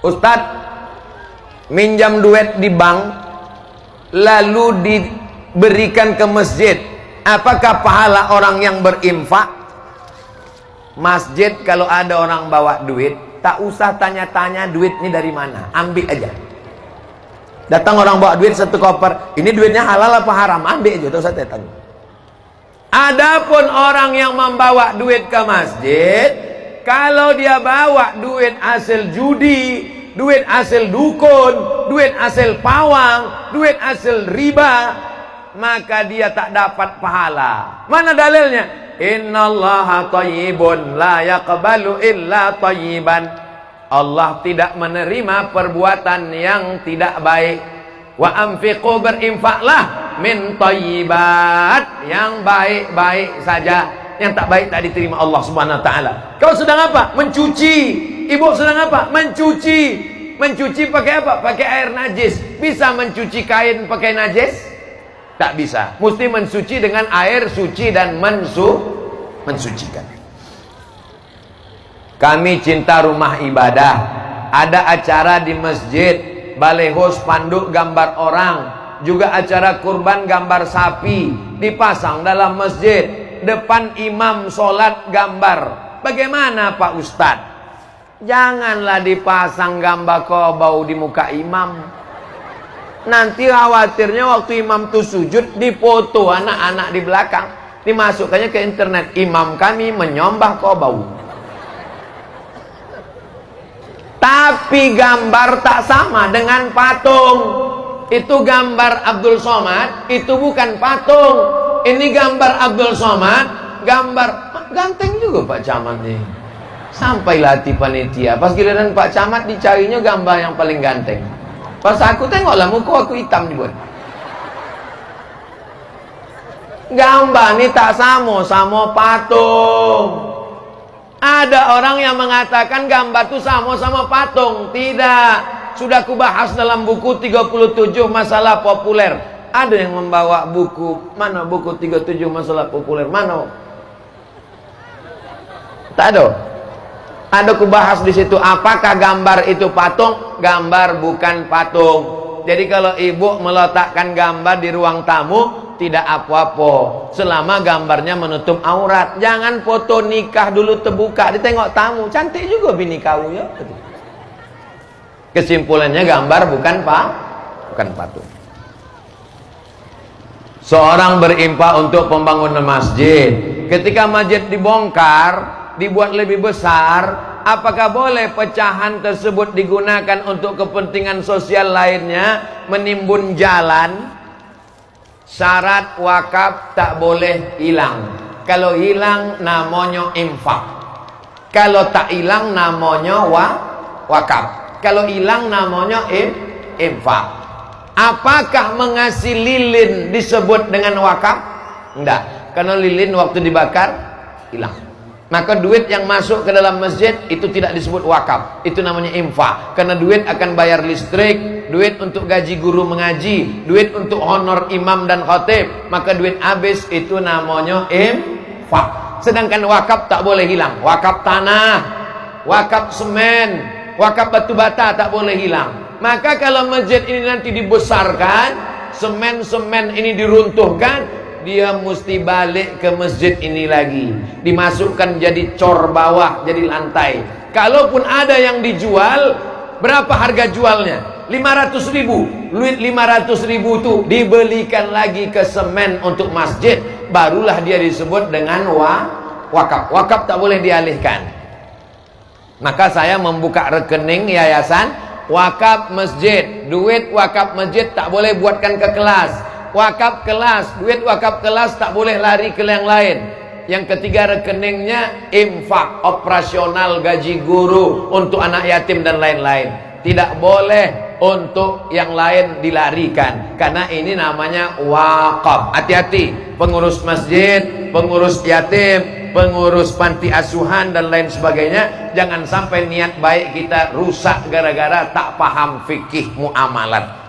Ustadz, minjam duit di bank lalu diberikan ke masjid, apakah pahala orang yang berinfak? Masjid kalau ada orang bawa duit, tak usah tanya-tanya duit ini dari mana, ambil aja. Datang orang bawa duit satu koper, ini duitnya halal apa haram, ambil aja, tak usah tanya. Adapun orang yang membawa duit ke masjid, kalau dia bawa duit hasil judi, duit hasil dukun, duit hasil pawang, duit hasil riba, maka dia tak dapat pahala. Mana dalilnya? Innallaha thayyibun la yaqbalu illa thayyiban. Allah tidak menerima perbuatan yang tidak baik. Wa anfiqu, berinfaklah, min thayyibat, yang baik-baik saja. Yang tak baik tak diterima Allah Subhanahu wa taala. Kau sedang apa? Mencuci. Ibu sedang apa? Mencuci. Mencuci pakai apa? Pakai air najis. Bisa mencuci kain pakai najis? Tak bisa. Mesti mensuci dengan air suci dan mensucikan. Kami cinta rumah ibadah. Ada acara di masjid, baleho spanduk gambar orang, juga acara kurban gambar sapi dipasang dalam masjid. Depan imam sholat gambar. Bagaimana Pak Ustadz? Janganlah dipasang gambar kobau di muka imam. Nanti khawatirnya waktu imam itu sujud, dipoto anak-anak di belakang, dimasukkannya ke internet, imam kami menyombah kobau. Tapi gambar tak sama dengan patung. Itu gambar Abdul Somad, itu bukan patung. Ini gambar Abdul Somad, gambar ganteng juga Pak Camat nih. Sampailah hati panitia, pas giliran Pak Camat dicarinya gambar yang paling ganteng. Pas aku tengoklah muka aku hitam dibuat. Gambar ini tak sama patung. Ada orang yang mengatakan gambar itu sama patung. Tidak. Sudah kubahas dalam buku 37 masalah populer. Ada yang membawa buku, mana buku 37 masalah populer, mana? Tak ada. Ada kubahas di situ, apakah gambar itu patung? Gambar bukan patung. Jadi kalau ibu meletakkan gambar di ruang tamu, tidak apa-apa selama gambarnya menutup aurat. Jangan foto nikah dulu terbuka, ditengok tamu, cantik juga bini kau ya. Kesimpulannya gambar bukan patung. Seorang berinfak untuk pembangunan masjid. Ketika masjid dibongkar, dibuat lebih besar, apakah boleh pecahan tersebut digunakan untuk kepentingan sosial lainnya, menimbun jalan? Syarat wakaf tak boleh hilang. Kalau hilang namanya infak. Kalau tak hilang namanya wakaf. Kalau hilang namanya infak. Apakah mengasih lilin disebut dengan wakaf? Enggak. Karena lilin waktu dibakar hilang. Maka duit yang masuk ke dalam masjid itu tidak disebut wakaf. Itu namanya infak. Karena duit akan bayar listrik, duit untuk gaji guru mengaji, duit untuk honor imam dan khatib. Maka duit habis itu namanya infak. Sedangkan wakaf tak boleh hilang. Wakaf tanah, wakaf semen, wakaf batu bata tak boleh hilang. Maka kalau masjid ini nanti dibesarkan, semen-semen ini diruntuhkan, dia mesti balik ke masjid ini lagi, dimasukkan jadi cor bawah, jadi lantai. Kalaupun ada yang dijual, berapa harga jualnya? 500.000. Duit 500.000 itu dibelikan lagi ke semen untuk masjid, barulah dia disebut dengan wakaf. Wakaf tak boleh dialihkan. Maka saya membuka rekening yayasan wakaf masjid. Duit wakaf masjid tak boleh buatkan ke kelas. Wakaf kelas, duit wakaf kelas tak boleh lari ke yang lain. Yang ketiga, rekeningnya infak, operasional gaji guru, untuk anak yatim dan lain-lain. Tidak boleh untuk yang lain dilarikan, karena ini namanya wakaf. Hati-hati pengurus masjid, pengurus yatim, pengurus panti asuhan dan lain sebagainya. Jangan sampai niat baik kita rusak gara-gara tak paham fikih muamalat.